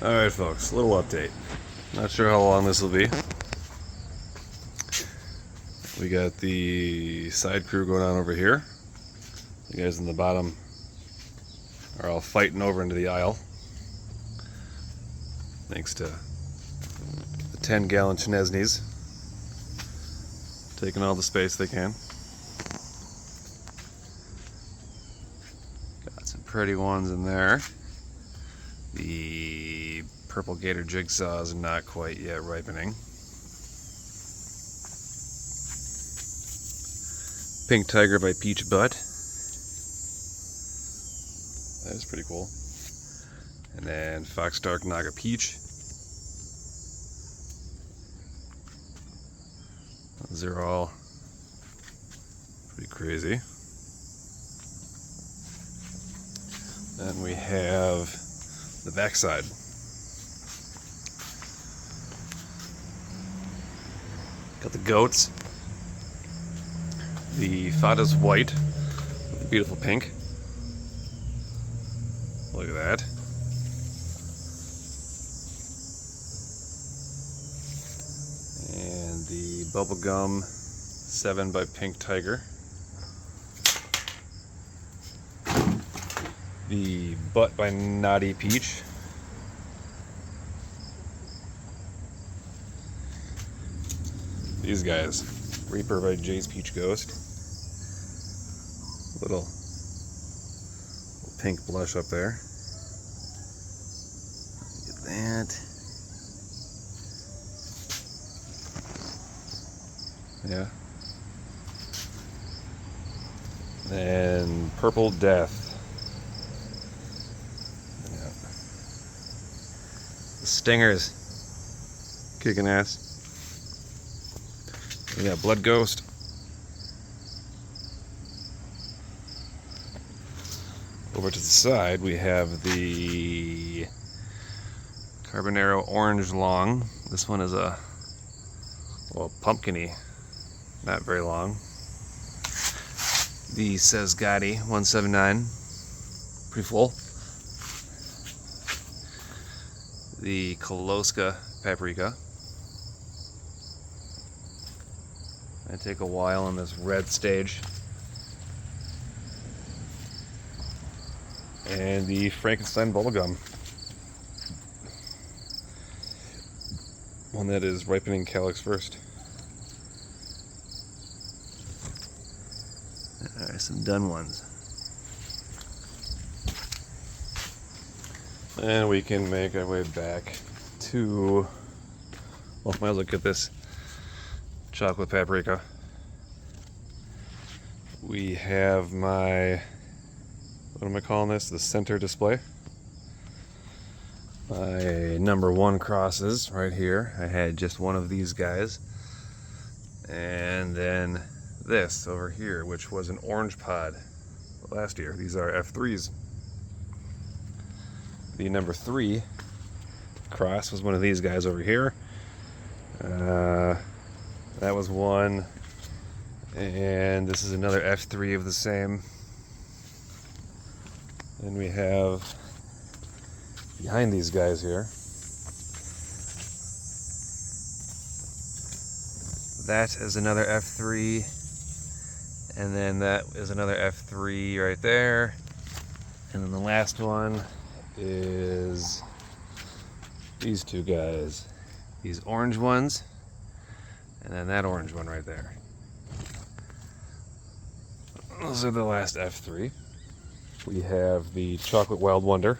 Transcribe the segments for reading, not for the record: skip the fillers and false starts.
Alright folks, a little update. Not sure how long this will be. We got the side crew going on over here. The guys in the bottom are all fighting over into the aisle. Thanks to the 10-gallon Chnesneys taking all the space they can. Got some pretty ones in there. The purple gator jigsaw is not quite yet ripening. Pink tiger by Peach Butt. That is pretty cool. And then Fox Dark Naga Peach. Those are all pretty crazy. Then we have the backside. Got the goats. The Fada's white with a beautiful pink. Look at that. And the bubblegum 7 by Pink Tiger. The butt by Naughty Peach. These guys. Reaper by Jay's Peach Ghost. Little pink blush up there. Look at that. Yeah. And Purple Death. Yeah. The stingers. Kicking ass. We got Blood Ghost. Over to the side we have the Carbonero Orange Long. This one is a little pumpkin-y, not very long. The Sesgati 179, pretty full. The Koloska Paprika. I take a while on this red stage. And the Frankenstein bubblegum. One that is ripening calyx first. Alright, some done ones. And we can make our way back to, well, might as well get this chocolate paprika. We have my, what am I calling this? The center display. My number 1 crosses right here. I had just one of these guys. And then this over here, which was an orange pod last year. These are F3s. The number 3 cross was one of these guys over here. That was one. And this is another F3 of the same. And we have behind these guys here, that is another F3, and then that is another F3 right there, and then the last one is these two guys, these orange ones, and then that orange one right there. Those are the last F3. We have the Chocolate Wild Wonder.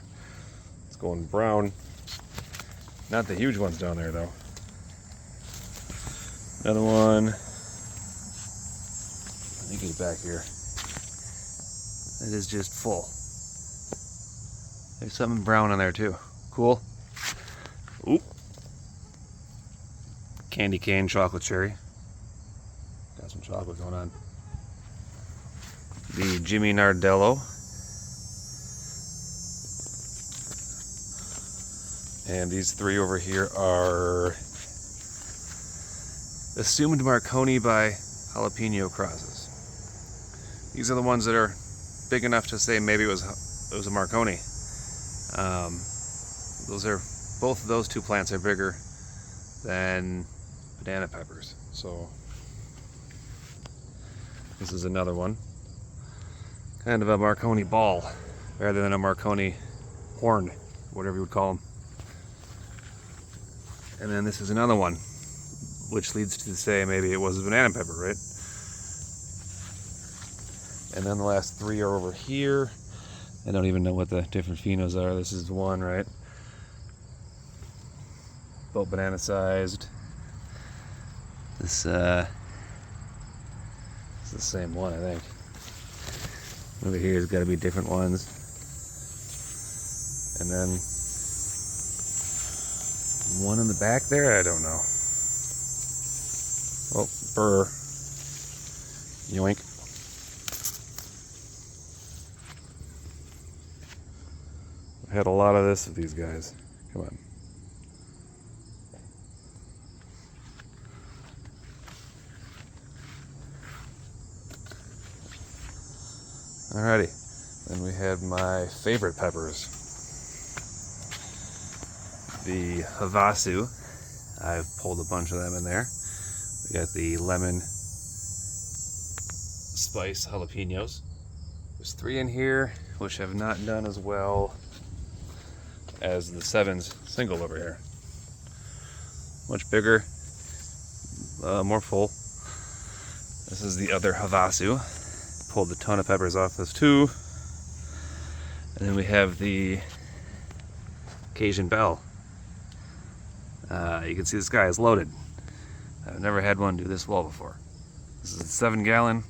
It's going brown. Not the huge ones down there, though. Another one. Let me get it back here. It is just full. There's something brown on there, too. Cool. Oop. Candy cane chocolate cherry. Got some chocolate going on. The Jimmy Nardello. And these 3 over here are Assumed Marconi by Jalapeno crosses. These are the ones that are big enough to say maybe it was a Marconi. Those are both of those two plants are bigger than banana peppers. So this is another one. Kind of a Marconi ball rather than a Marconi horn, whatever you would call them. And then this is another one, which leads to say maybe it was a banana pepper, right? And then the last three are over here. I don't even know what the different phenos are. This is one, right? Both banana sized. This is the same one, I think. Over here has got to be different ones. And then one in the back there, I don't know. Oh, burr. Yoink. I had a lot of this with these guys. Come on. Alrighty, then we have my favorite peppers. The Havasu. I've pulled a bunch of them in there. We got the lemon spice jalapenos. There's 3 in here, which have not done as well as the 7's single over here. Much bigger, more full. This is the other Havasu. Pulled a ton of peppers off this too. And then we have the Cajun Bell. You can see this guy is loaded. I've never had one do this well before. This is a 7-gallon.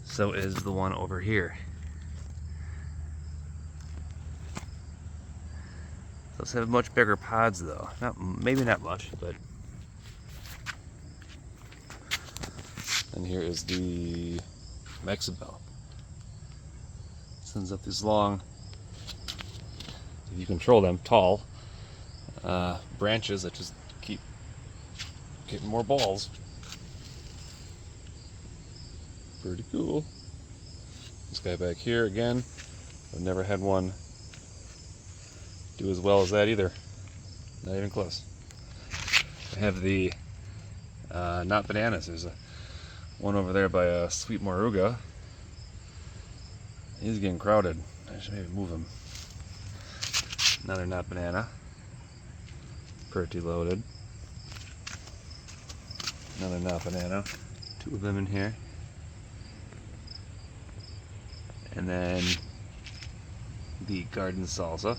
So is the one over here. Those have much bigger pods though. Maybe not much, but. And here is the Mexibel. Sends up these long, if you control them, tall branches that just keep getting more balls. Pretty cool. This guy back here again, I've never had one do as well as that either. Not even close. I have the not bananas. There's one over there by a sweet moruga. He's getting crowded. I should maybe move him. Another not banana. Pretty loaded. Another not banana. 2 of them in here. And then the garden salsa.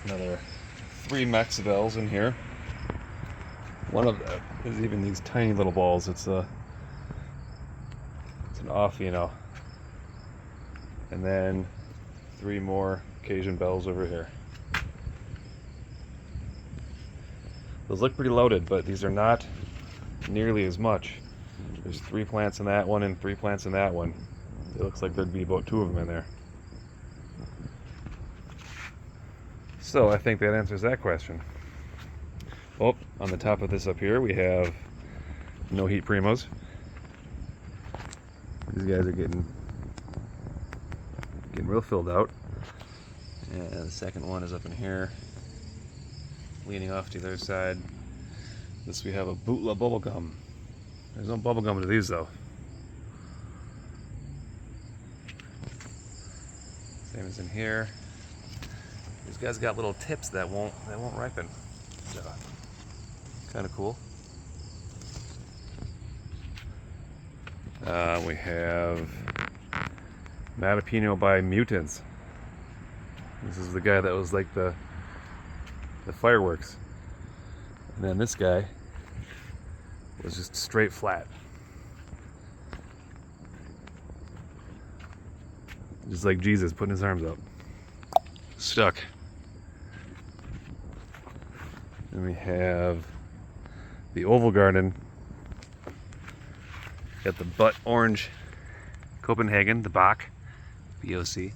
Another 3 Mexibels in here. One of them is even these tiny little balls. It's an off, you know. And then 3 more Cajun Bells over here. Those look pretty loaded, but these are not nearly as much. There's 3 plants in that one and 3 plants in that one. It looks like there'd be about 2 of them in there. So I think that answers that question. Oh, on the top of this up here we have no heat primos. These guys are getting real filled out. And the second one is up in here, leaning off to the other side. This we have a Bootla bubblegum. There's no bubblegum to these though. Same as in here. These guys got little tips that won't ripen. So kind of cool. We have Mattapeno by Mutants. This is the guy that was like the fireworks. And then this guy was just straight flat. Just like Jesus putting his arms up. Stuck. And we have the Oval Garden. Got the butt orange Copenhagen, the Bach, BOC.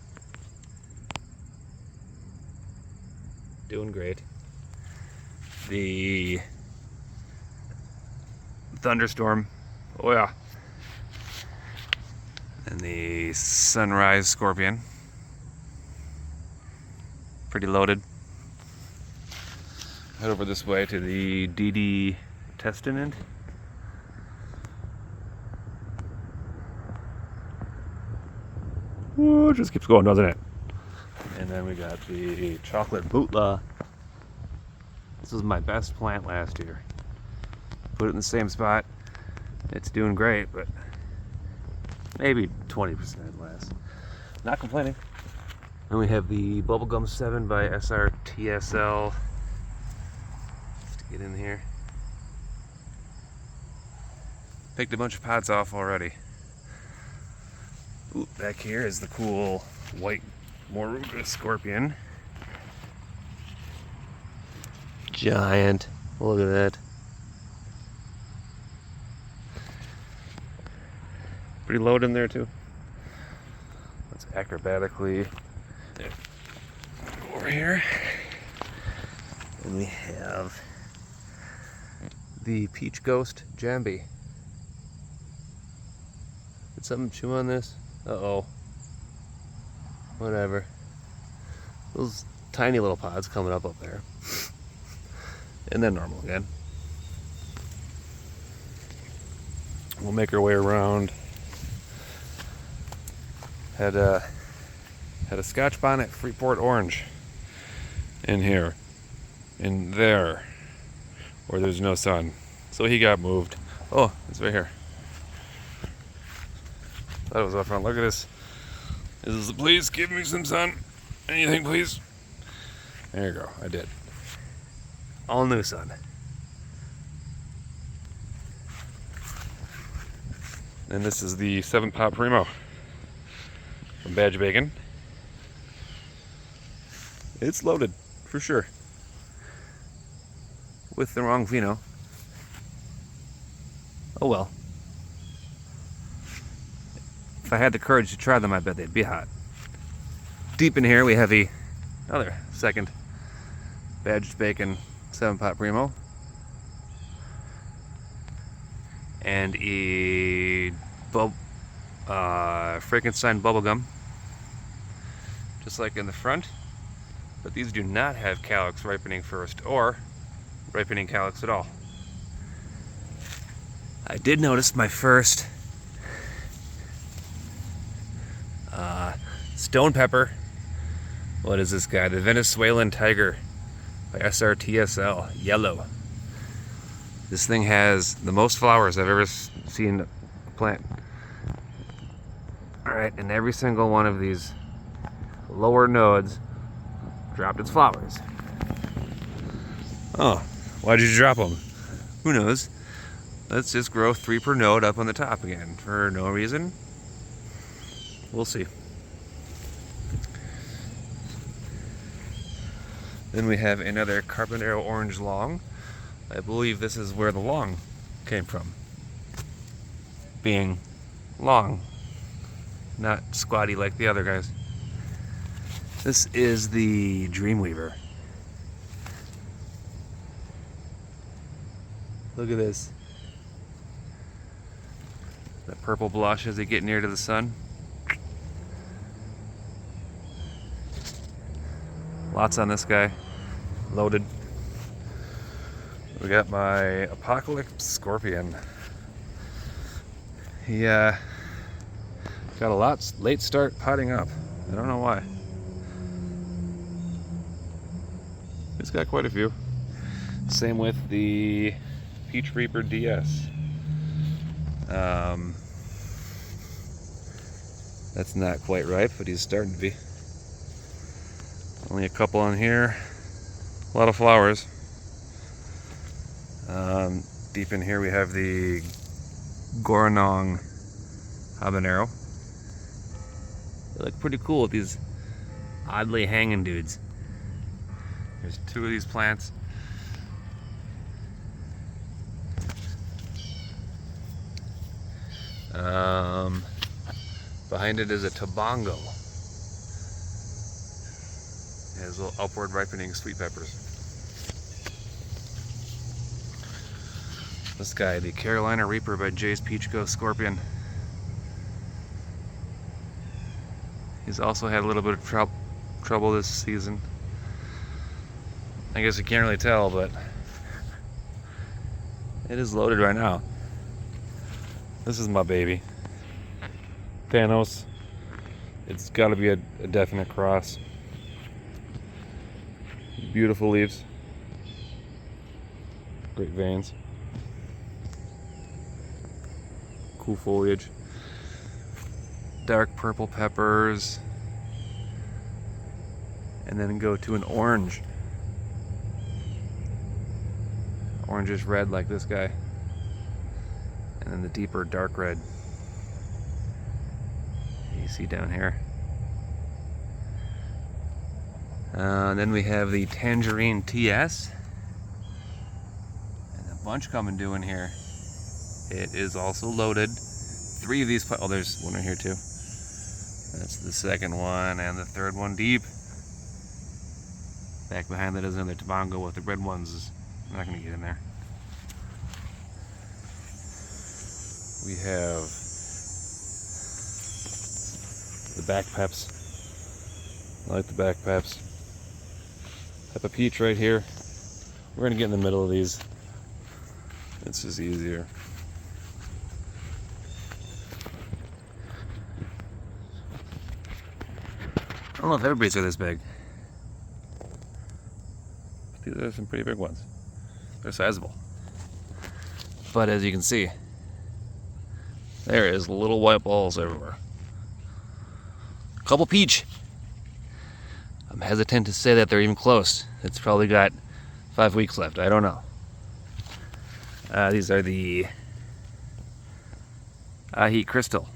Doing great. The Thunderstorm, oh yeah. And the Sunrise Scorpion. Pretty loaded. head over this way to the DD Testament. Ooh, it just keeps going, doesn't it? And then we got the chocolate bootla. This was my best plant last year. Put it in the same spot. It's doing great, but maybe 20% less. Not complaining. And we have the Bubblegum 7 by SRTSL. Just to get in here. Picked a bunch of pods off already. Ooh, back here is the cool white Moruga scorpion. Giant. Look at that. Pretty low in there too. Let's acrobatically go over here. And we have the Peach Ghost Jambi. Did something chew on this? Uh-oh. Whatever. Those tiny little pods coming up there. And then normal again. We'll make our way around. Had a Scotch bonnet Freeport orange in here, in there, where there's no sun. So he got moved. Oh, it's right here. Thought it was up front. Look at this. This is, please give me some sun. Anything, please. There you go. I did. All new sun. And this is the 7-pot Primo from Badge Bacon. It's loaded, for sure. With the wrong pheno. Oh well. If I had the courage to try them, I bet they'd be hot. Deep in here we have another second Badged Bacon 7-pot Primo. And a Frankenstein bubblegum. Just like in the front. But these do not have calyx ripening first, or ripening calyx at all. I did notice my first stone pepper. What is this guy? The Venezuelan Tiger by SRTSL, yellow. This thing has the most flowers I've ever seen a plant. Alright, and every single one of these lower nodes dropped its flowers. Oh, why did you drop them? Who knows? Let's just grow 3 per node up on the top again for no reason. We'll see. Then we have another Carbonero Orange Long. I believe this is where the long came from. Being long, not squatty like the other guys. This is the Dreamweaver. Look at this. That purple blush as they get near to the sun. Lots on this guy. Loaded. We got my Apocalypse Scorpion. He got a late start potting up. I don't know why. He's got quite a few. Same with the Peach Reaper DS. That's not quite ripe, but he's starting to be. Only a couple on here. A lot of flowers. Deep in here we have the Goranong Habanero. They look pretty cool with these oddly hanging dudes. There's 2 of these plants. Behind it is a Tobongo. It has little upward ripening sweet peppers. This guy, the Carolina Reaper by Jay's Peach Ghost Scorpion. He's also had a little bit of trouble this season. I guess you can't really tell, but it is loaded right now. This is my baby. Thanos. It's got to be a definite cross. Beautiful leaves. Great veins. Cool foliage. Dark purple peppers. And then go to an orange. Orangish red like this guy. And then the deeper dark red you see down here. And then we have the tangerine TS. And a bunch coming due in here. It is also loaded. 3 of these, oh, there's one right here too. That's the second one and the third one deep. Back behind that is another Tobango with the red ones. I'm not going to get in there. We have the back peps. I like the back peps. Peppa peach right here. We're going to get in the middle of these. It's just easier. I don't know if everybody's are this big. These are some pretty big ones. They're sizable. But as you can see, there is little white balls everywhere. Couple peach. I'm hesitant to say that they're even close. It's probably got 5 weeks left. I don't know. These are the Ahi Crystal.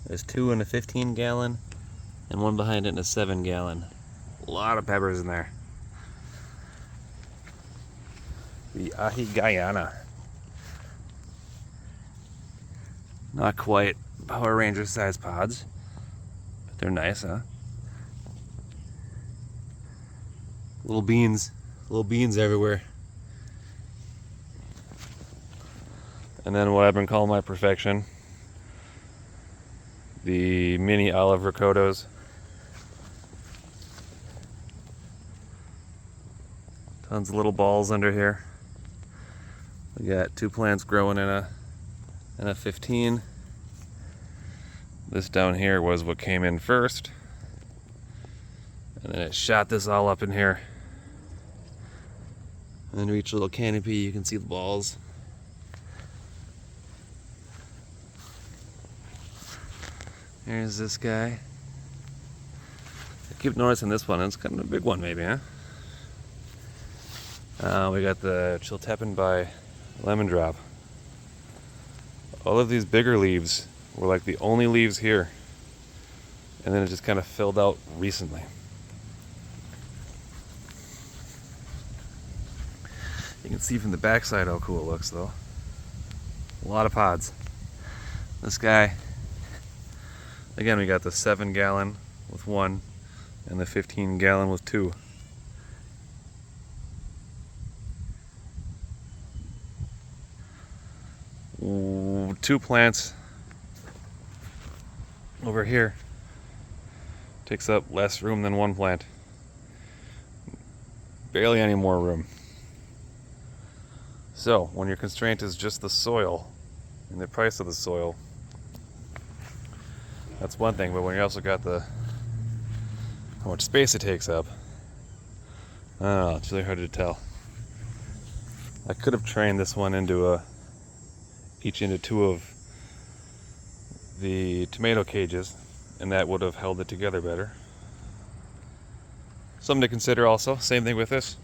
There's 2 in a 15-gallon and one behind it in a 7-gallon. A lot of peppers in there. The Ahi Guyana. Not quite Power Ranger size pods, but they're nice, huh? Little beans everywhere. And then what I've been calling my perfection, the mini olive ricotos. Tons of little balls under here. We got 2 plants growing in a 15. This down here was what came in first. And then it shot this all up in here. And under each little canopy you can see the balls. Here's this guy. I keep noticing this one. It's kind of a big one maybe, huh? We got the Chiltepin by Lemon Drop. All of these bigger leaves were like the only leaves here. And then it just kind of filled out recently. You can see from the backside how cool it looks though. A lot of pods. This guy, again, we got the 7-gallon with 1 and the 15-gallon with 2. Two plants over here takes up less room than 1 plant. Barely any more room. So when your constraint is just the soil and the price of the soil, that's one thing, but when you also got the how much space it takes up, I don't know, it's really hard to tell. I could have trained this one into each into 2 of the tomato cages, and that would have held it together better. Something to consider also. Same thing with this.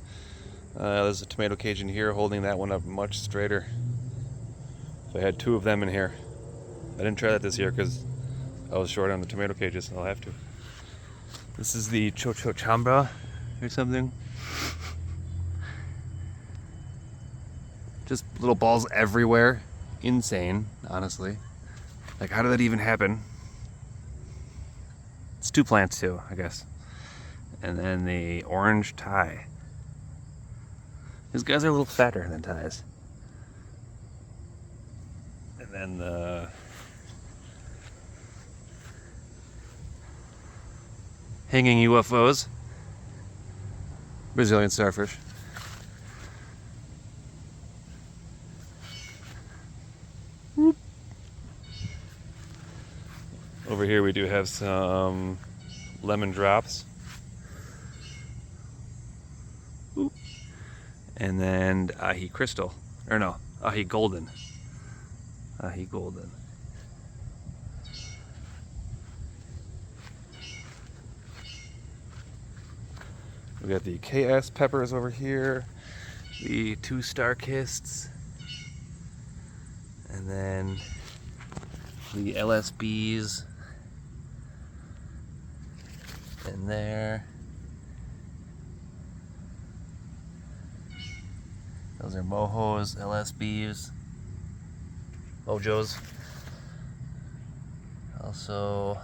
There's a tomato cage in here holding that one up much straighter. So I had 2 of them in here. I didn't try that this year because I was short on the tomato cages, and I'll have to. This is the Chochochambra or something. Just little balls everywhere. Insane, honestly. Like, how did that even happen? It's 2 plants too, I guess. And then the orange tie. These guys are a little fatter than ties. And then the hanging UFOs. Brazilian starfish. Whoop. Over here we do have some lemon drops. Whoop. And then ahi crystal. Or no, ahi golden. Ahi golden. We got the KS peppers over here, the 2-star kists, and then the LSBs in there. Those are Mohos, LSBs, Mojos. Also,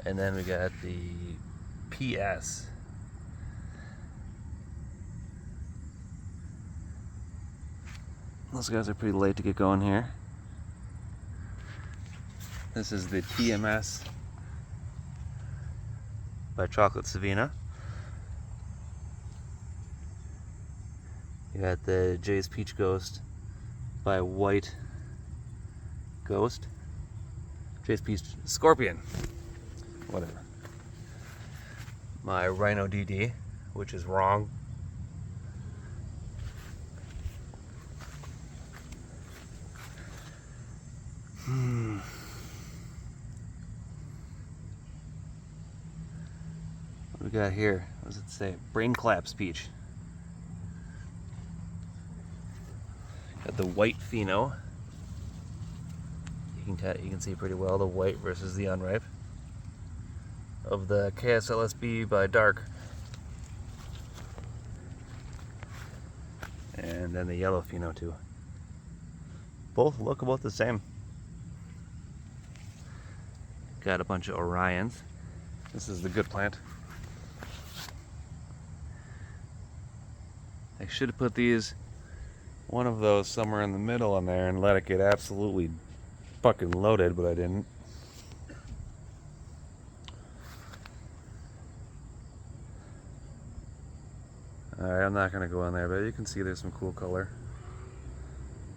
and then we got the PS. Those guys are pretty late to get going here. This is the TMS by Chocolate Savina. You got the Jay's Peach Ghost by White Ghost. Jay's Peach Scorpion. Whatever. My Rhino DD, which is wrong. What do we got here? What does it say? Brain Claps Peach. Got the white pheno. You can see pretty well the white versus the unripe of the KSLSB by Dark. And then the yellow pheno too. Both look about the same. Got a bunch of Orions. This is the good plant. I should have put one of those somewhere in the middle in there and let it get absolutely fucking loaded, but I didn't. Alright, I'm not going to go in there, but you can see there's some cool color.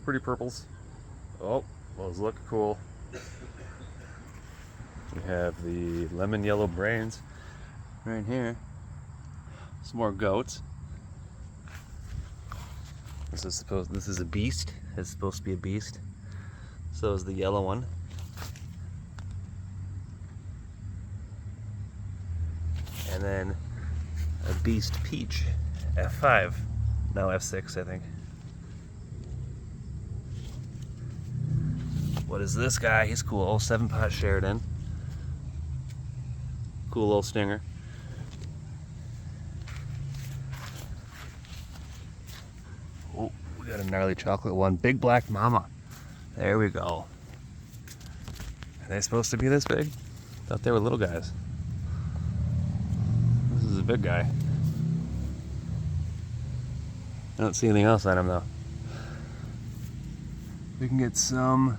Pretty purples. Oh, those look cool. We have the lemon yellow brains right here. Some more goats. This is a beast. It's supposed to be a beast. So is the yellow one. And then a beast peach. F5. No, F6, I think. What is this guy? He's cool. Oh, 7-pot Sheridan. Cool little stinger. Oh, we got a gnarly chocolate one. Big Black Mama. There we go. Are they supposed to be this big? Thought they were little guys. This is a big guy. I don't see anything else on him though. We can get some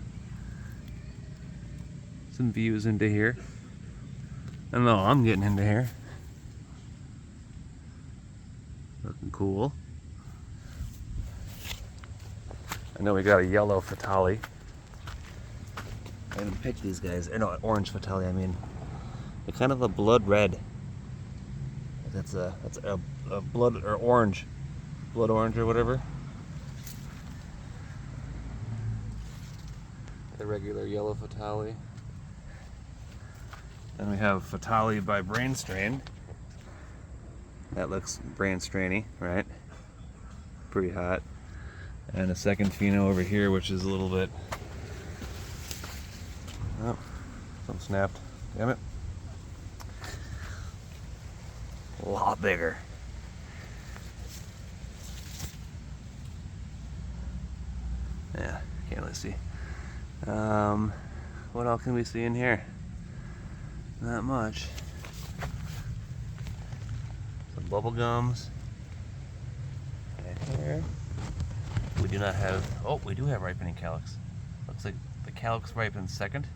views into here. I don't know, I'm getting into here. Looking cool. I know we got a yellow Fatali. I haven't picked these guys. Or no, orange Fatali, I mean. They're kind of a blood red. That's a blood or orange. Blood orange or whatever. The regular yellow Fatali. Then we have Fatali by Brain Strain. That looks brain strainy, right? Pretty hot. And a second pheno over here, which is a little bit... Oh, something snapped. Damn it. A lot bigger. Yeah, can't really see. What else can we see in here? Not much. Some bubble gums. Right here. We do not have, oh, we do have ripening calyx. Looks like the calyx ripens second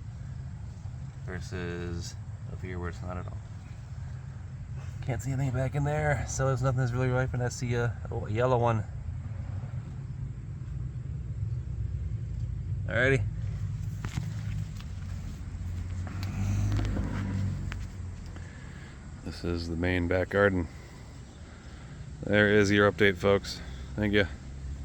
versus over here where it's not at all. Can't see anything back in there, so there's nothing that's really ripe, and I see a yellow one. Alrighty. This is the main back garden. There is your update, folks. Thank you.